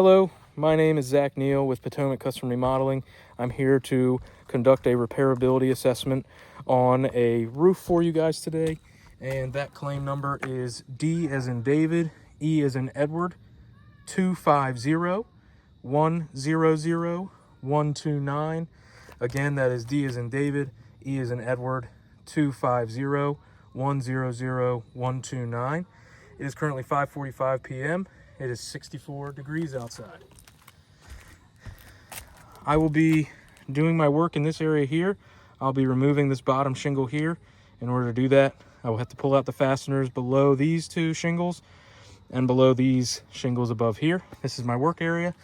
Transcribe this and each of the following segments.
Hello, my name is Zach Neal with Potomac Custom Remodeling. I'm here to conduct a repairability assessment on a roof for you guys today. And that claim number is D as in David, E as in Edward, 250-100-129. Again, that is D as in David, E as in Edward, 250-100-129. It is currently 5:45 p.m. It is 64 degrees outside. I will be doing my work in this area here. I'll be removing this bottom shingle here. In order to do that, I will have to pull out the fasteners below these two shingles and below these shingles above here. This is my work area.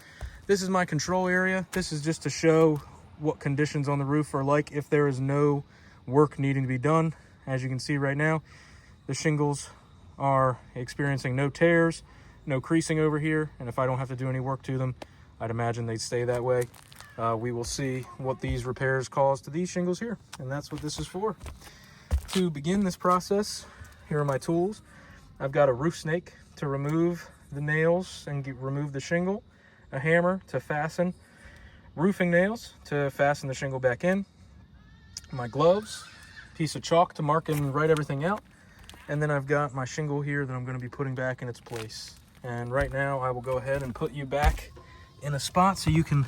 This is my control area. This is just to show what conditions on the roof are like if there is no work needing to be done. As you can see right now, the shingles are experiencing no tears, no creasing over here, and if I don't have to do any work to them, I'd imagine they'd stay that way. We will see what these repairs cause to these shingles here, and that's what this is for. To begin this process, here are my tools. I've got a roof snake to remove the nails and remove the shingle, a hammer to fasten roofing nails to fasten the shingle back in, my gloves, piece of chalk to mark and write everything out, and then I've got my shingle here that I'm going to be putting back in its place. And right now I will go ahead and put you back in a spot so you can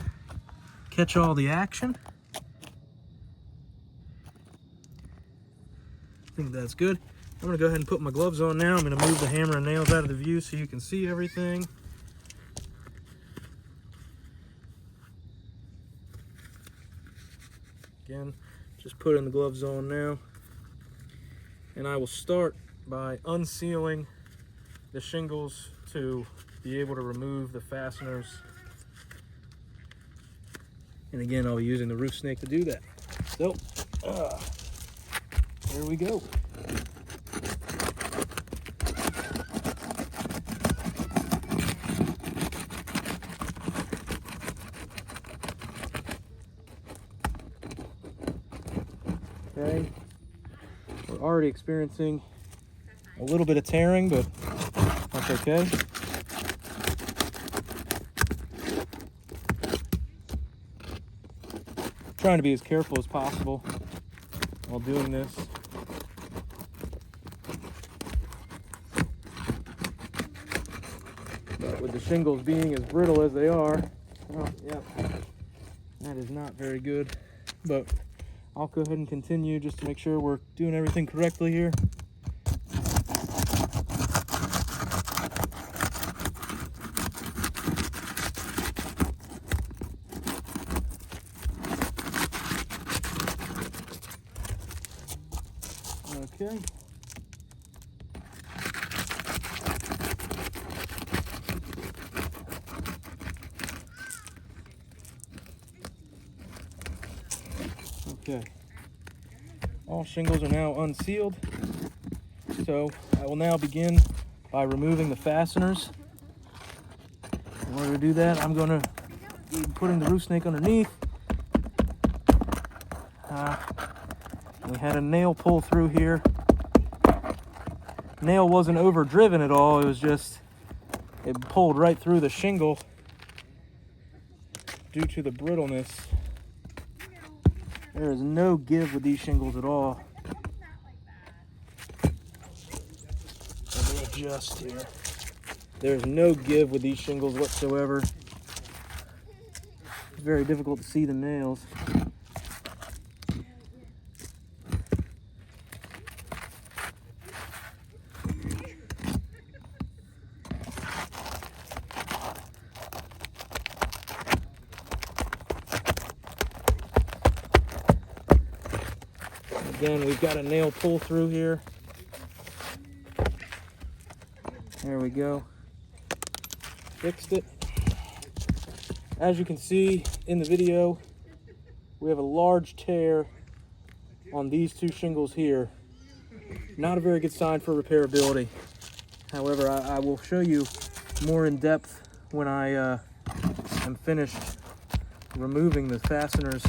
catch all the action. I think that's good. I'm going to go ahead and put my gloves on now. I'm going to move the hammer and nails out of the view so you can see everything. Again, just putting the gloves on now. And I will start by unsealing the shingles to be able to remove the fasteners. And again, I'll be using the roof snake to do that. So, there we go. Okay, we're already experiencing a little bit of tearing, but that's okay. Trying to be as careful as possible while doing this. But with the shingles being as brittle as they are, well, yeah, that is not very good. But I'll go ahead and continue just to make sure we're doing everything correctly here. Okay. Okay. All shingles are now unsealed. So I will now begin by removing the fasteners. In order to do that, I'm going to be putting the roof snake underneath. We had a nail pull through here. Nail wasn't overdriven at all, it was just, it pulled right through the shingle due to the brittleness. There is no give with these shingles at all. Let me adjust here. There's no give with these shingles whatsoever. It's very difficult to see the nails. Again, we've got a nail pull through here. There we go. Fixed it. As you can see in the video, we have a large tear on these two shingles here. Not a very good sign for repairability. However, I will show you more in depth when I am finished removing the fasteners.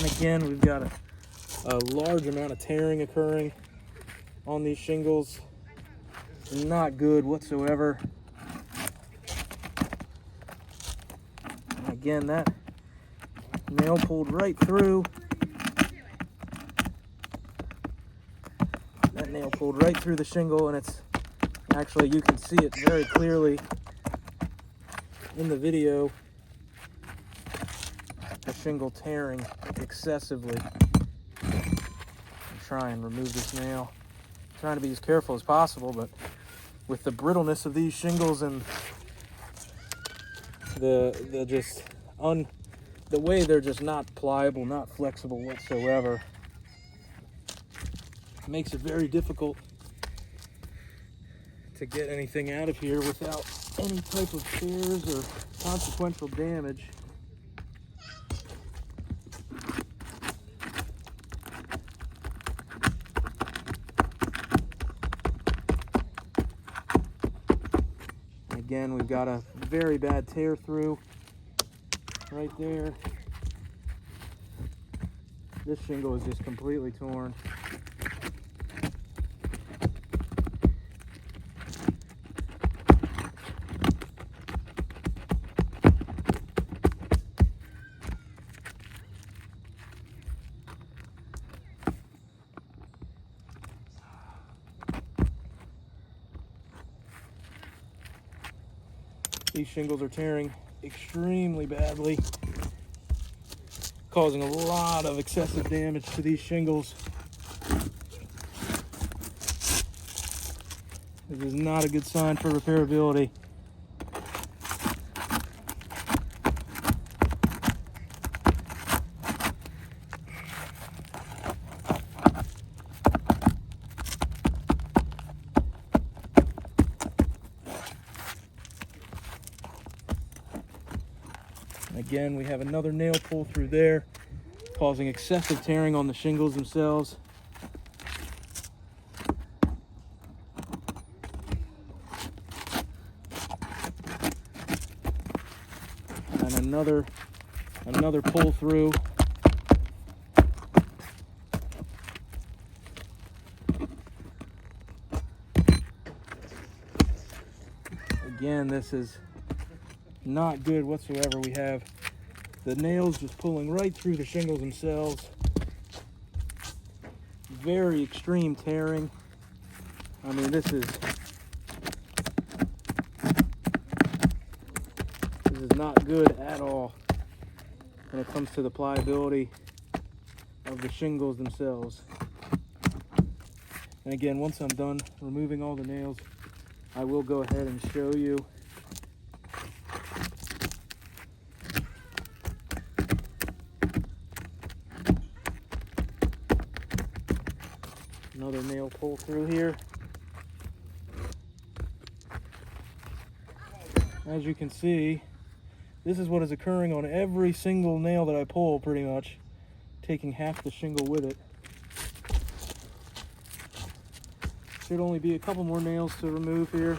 And again, we've got a a large amount of tearing occurring on these shingles. Not good whatsoever. And again, that nail pulled right through. That nail pulled right through the shingle, and it's actually, you can see it very clearly in the video, the shingle tearing excessively. Try and remove this nail. I'm trying to be as careful as possible, but with the brittleness of these shingles and the way they're just not pliable, not flexible whatsoever, it makes it very difficult to get anything out of here without any type of tears or consequential damage. Again, we've got a very bad tear through right there. This shingle is just completely torn. These shingles are tearing extremely badly, causing a lot of excessive damage to these shingles. This is not a good sign for repairability. Again, we have another nail pull through there, causing excessive tearing on the shingles themselves. And another pull through. Again, this is not good whatsoever. We have the nails just pulling right through the shingles themselves. Very extreme tearing. I mean, this is not good at all when it comes to the pliability of the shingles themselves. And again, once I'm done removing all the nails, I will go ahead and show you another nail pull through here. As you can see, this is what is occurring on every single nail that I pull, pretty much, taking half the shingle with it. Should only be a couple more nails to remove here.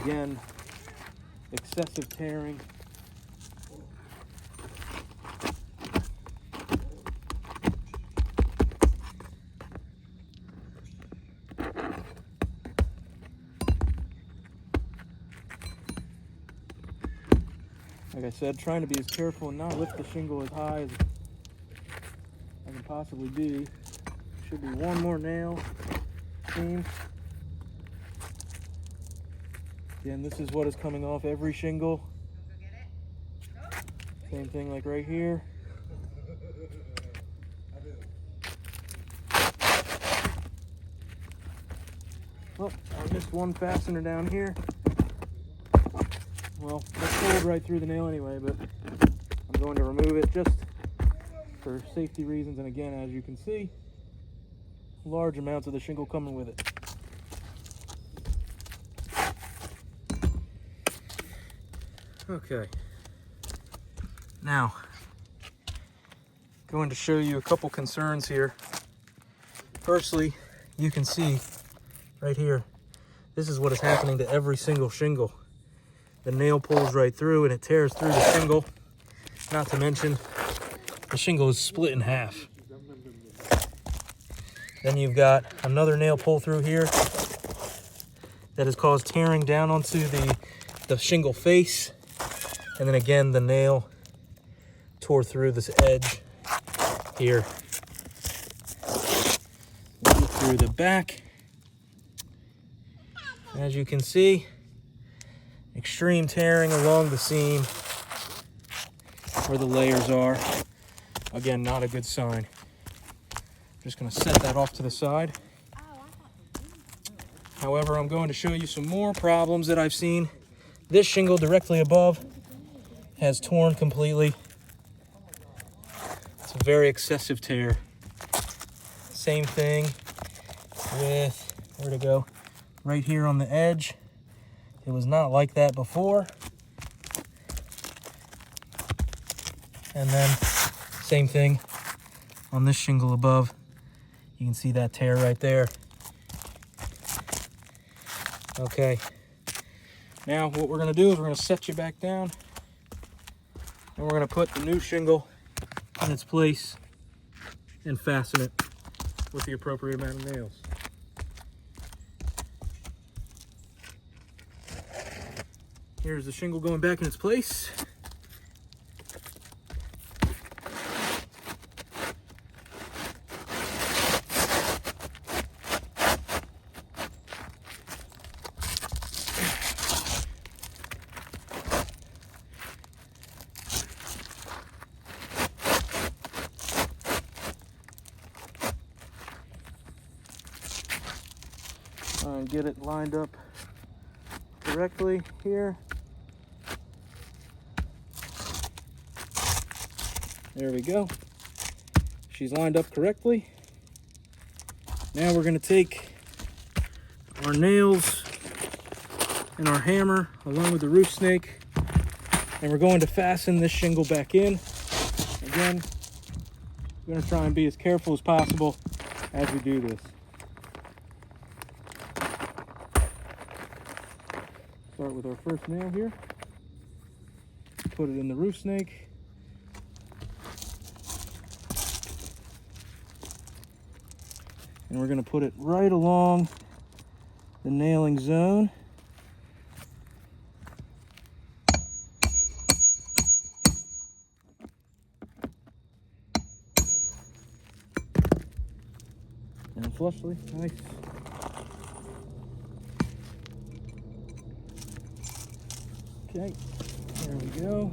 Again, excessive tearing. Like I said, trying to be as careful and not lift the shingle as high as I can possibly be. Should be one more nail seam. Again, this is what is coming off every shingle. Same thing like right here. Oh, I missed one fastener down here. Well, it's pulled right through the nail anyway, but I'm going to remove it just for safety reasons. And again, as you can see, large amounts of the shingle coming with it. Okay. Now, going to show you a couple concerns here. Firstly, you can see right here, this is what is happening to every single shingle. the nail pulls right through and it tears through the shingle. Not to mention, the shingle is split in half. Then you've got another nail pull through here that has caused tearing down onto the shingle face. And then again, the nail tore through this edge here. Through the back. As you can see, extreme tearing along the seam where the layers are. Again, not a good sign. Just going to set that off to the side. However, I'm going to show you some more problems that I've seen. This shingle directly above has torn completely. It's a very excessive tear. Same thing with, where to go? Right here on the edge. It was not like that before. And then same thing on this shingle above. You can see that tear right there. Okay. Now what we're going to do is we're going to set you back down. And we're going to put the new shingle in its place and fasten it with the appropriate amount of nails. Here's the shingle going back in its place. And get it lined up correctly here. There we go. She's lined up correctly. Now we're going to take our nails and our hammer along with the roof snake, and we're going to fasten this shingle back in. Again, we're going to try and be as careful as possible as we do this. Start with our first nail here. Put it in the roof snake. And we're going to put it right along the nailing zone. And flushly, nice. Okay, there we go.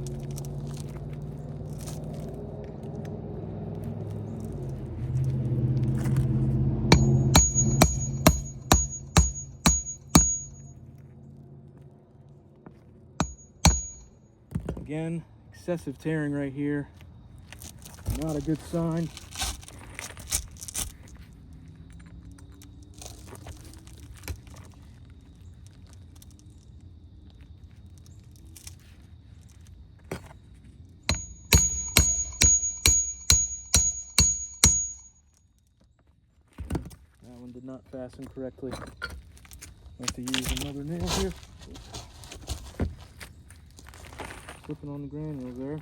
Again, excessive tearing right here. Not a good sign. That one did not fasten correctly. I have to use another nail here. Slipping on the granules there.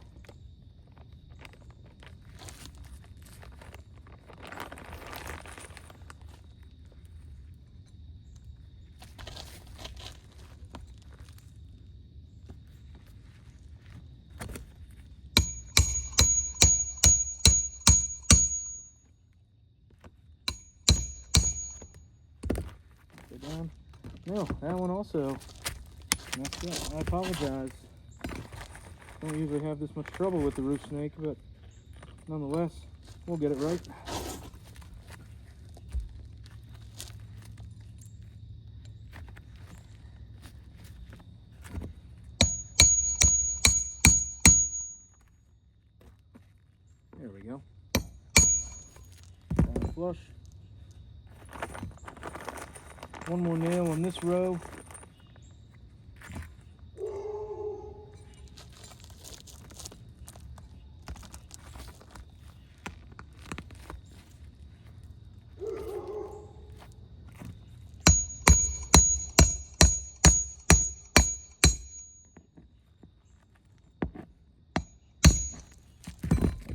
Go down. No, that one also messed up. I apologize. Don't usually have this much trouble with the roof snake, but nonetheless, we'll get it right. There we go. Down flush. One more nail on this row.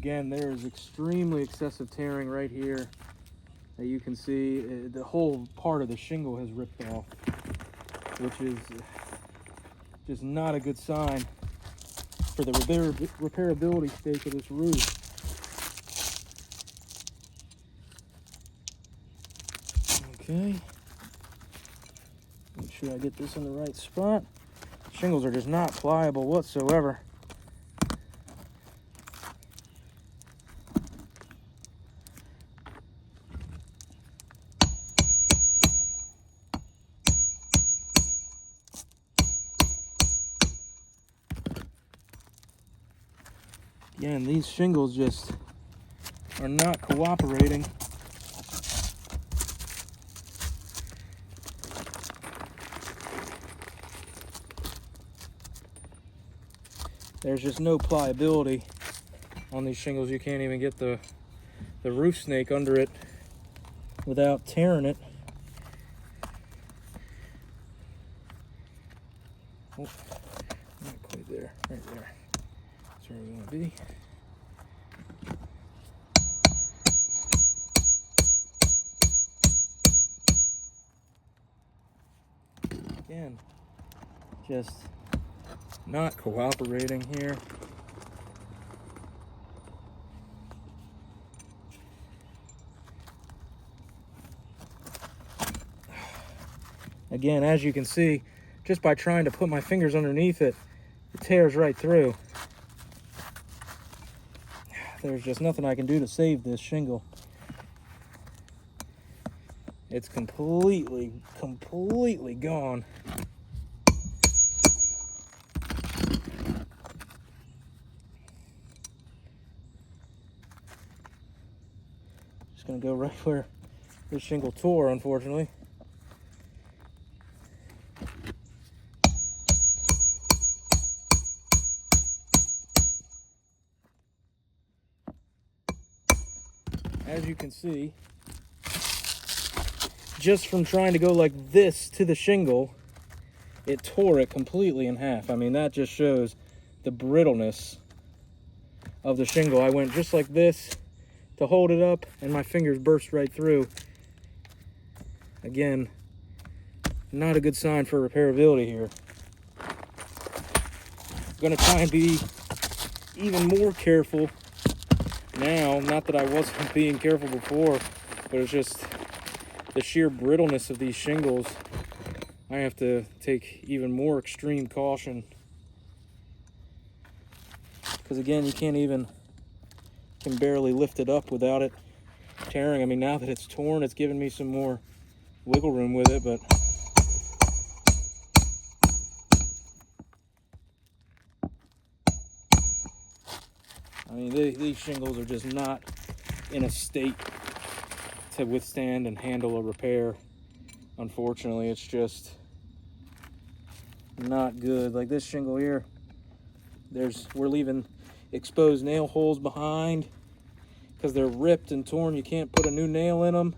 Again, there is extremely excessive tearing right here that you can see. The whole part of the shingle has ripped off, which is just not a good sign for the repairability state of this roof. Okay, make sure I get this in the right spot. Shingles are just not pliable whatsoever. Again, these shingles just are not cooperating. There's just no pliability on these shingles. You can't even get the roof snake under it without tearing it. Oh, not quite there, right there. That's where we want to be. Again, just not cooperating here. Again, as you can see, just by trying to put my fingers underneath it, it tears right through. There's just nothing I can do to save this shingle. It's completely gone. Just gonna go right where this shingle tore, unfortunately. As you can see, just from trying to go like this to the shingle, it tore it completely in half. I mean, that just shows the brittleness of the shingle. I went just like this to hold it up, and my fingers burst right through. Again, not a good sign for repairability here. I'm gonna try and be even more careful now. Not that I wasn't being careful before, but it's just the sheer brittleness of these shingles. I have to take even more extreme caution, because again, you can barely lift it up without it tearing. I mean, now that it's torn, it's giving me some more wiggle room with it, but I mean, these shingles are just not in a state to withstand and handle a repair. Unfortunately, it's just not good. Like this shingle here, we're leaving exposed nail holes behind because they're ripped and torn. You can't put a new nail in them.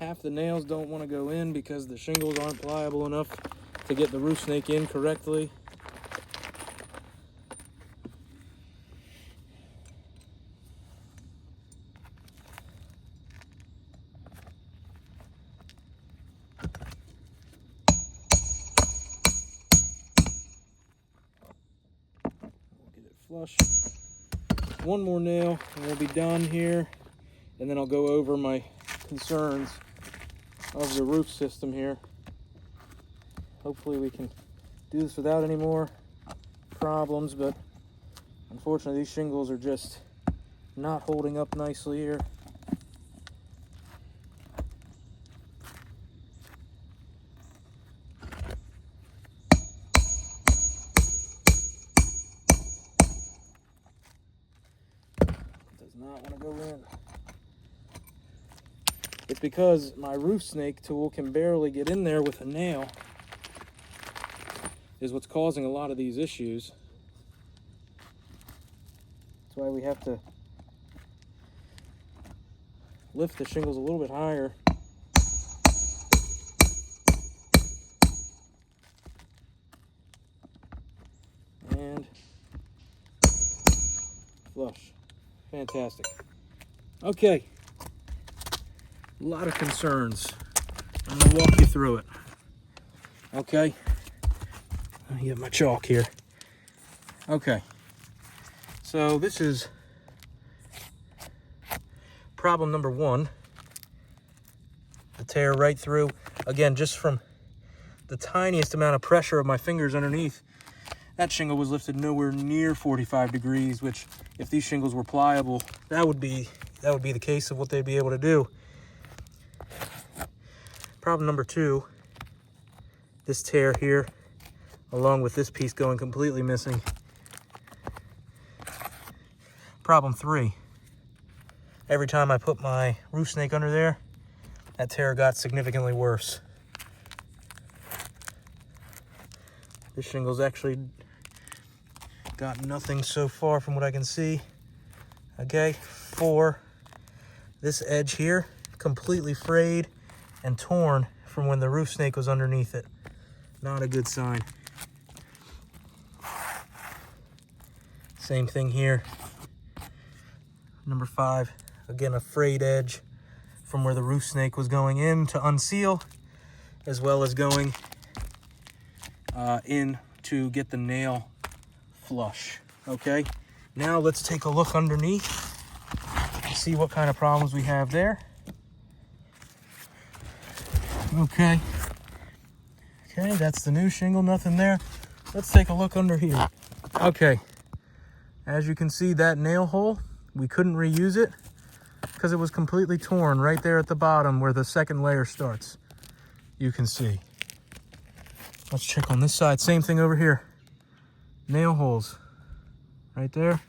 Half the nails don't want to go in because the shingles aren't pliable enough to get the roof snake in correctly. Flush. One more nail and we'll be done here, and then I'll go over my concerns of the roof system here. Hopefully we can do this without any more problems, but unfortunately these shingles are just not holding up nicely here. Not want to go in. It's because my roof snake tool can barely get in there with a nail, is what's causing a lot of these issues. That's why we have to lift the shingles a little bit higher. And flush. Fantastic. Okay. A lot of concerns. I'm going to walk you through it. Okay. Let me get my chalk here. Okay. So this is problem number one. The tear right through. Again, just from the tiniest amount of pressure of my fingers underneath, that shingle was lifted nowhere near 45 degrees, which if these shingles were pliable, that would be the case of what they'd be able to do. Problem number two, this tear here, along with this piece going completely missing. Problem three, every time I put my roof snake under there, that tear got significantly worse. This shingle's actually got nothing so far from what I can see. Okay, four, this edge here, completely frayed and torn from when the roof snake was underneath it. Not a good sign. Same thing here. Number five, again, a frayed edge from where the roof snake was going in to unseal, as well as going in to get the nail flush. Okay, now let's take a look underneath, see what kind of problems we have there. Okay, that's the new shingle, nothing there. Let's take a look under here. Okay, as you can see, that nail hole, we couldn't reuse it because it was completely torn right there at the bottom where the second layer starts. You can see. Let's check on this side. Same thing over here. Nail holes right there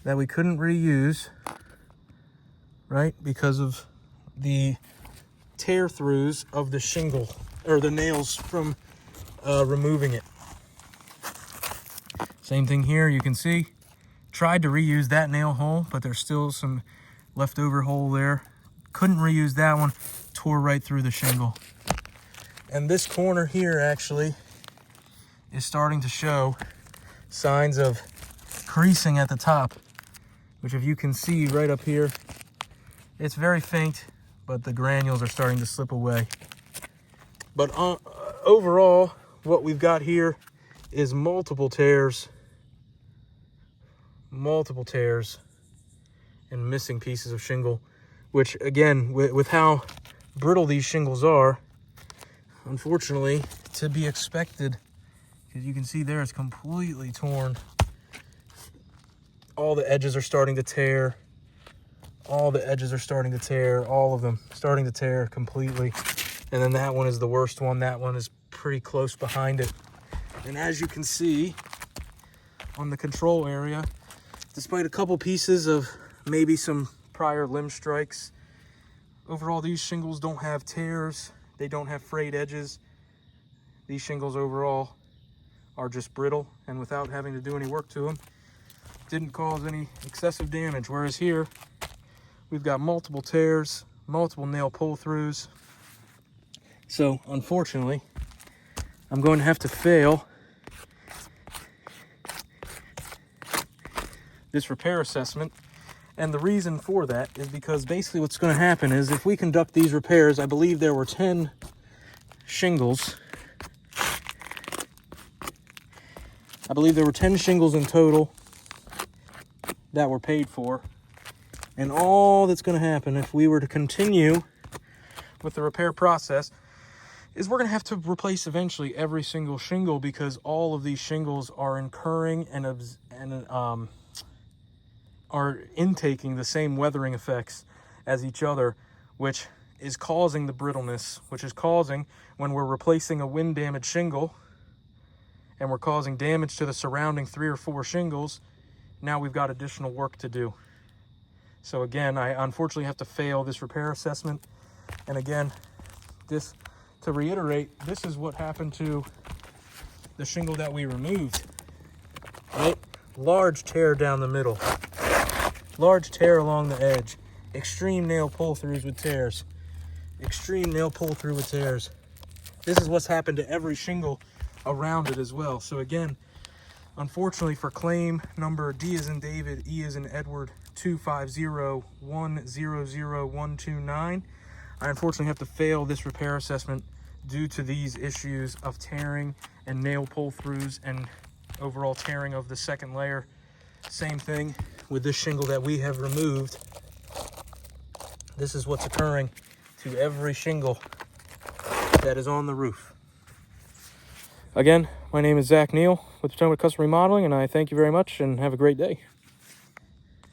that we couldn't reuse, right? Because of the tear throughs of the shingle or the nails from removing it. Same thing here, you can see. Tried to reuse that nail hole, but there's still some leftover hole there. Couldn't reuse that one, tore right through the shingle. And this corner here actually is starting to show signs of creasing at the top, which if you can see right up here, it's very faint, but the granules are starting to slip away. But overall, what we've got here is multiple tears and missing pieces of shingle, which again, with how brittle these shingles are, unfortunately, to be expected, because you can see there it's completely torn. All the edges are starting to tear. All the edges are starting to tear, all of them starting to tear completely. And then that one is the worst one. That one is pretty close behind it. And as you can see on the control area, despite a couple pieces of maybe some prior limb strikes, overall these shingles don't have tears. They don't have frayed edges. These shingles overall are just brittle, and without having to do any work to them, didn't cause any excessive damage. Whereas here, we've got multiple tears, multiple nail pull-throughs. So unfortunately, I'm going to have to fail this repair assessment. And the reason for that is because basically what's going to happen is if we conduct these repairs, I believe there were 10 shingles. I believe there were 10 shingles in total that were paid for. And all that's going to happen if we were to continue with the repair process is we're going to have to replace eventually every single shingle, because all of these shingles are incurring and are intaking the same weathering effects as each other, which is causing the brittleness, which is causing, when we're replacing a wind damaged shingle and we're causing damage to the surrounding 3 or 4 shingles, now we've got additional work to do. So again, I unfortunately have to fail this repair assessment. And again, this, to reiterate, this is what happened to the shingle that we removed, right? Large tear down the middle, large tear along the edge, extreme nail pull-throughs with tears, extreme nail pull-through with tears. This is what's happened to every shingle around it as well. So again, Unfortunately for claim number D as in David, E as in Edward, 250100129, I unfortunately have to fail this repair assessment due to these issues of tearing and nail pull-throughs and overall tearing of the second layer. Same thing with this shingle that we have removed. This is what's occurring to every shingle that is on the roof. Again, my name is Zach Neal with Potomac Custom Remodeling, and I thank you very much and have a great day.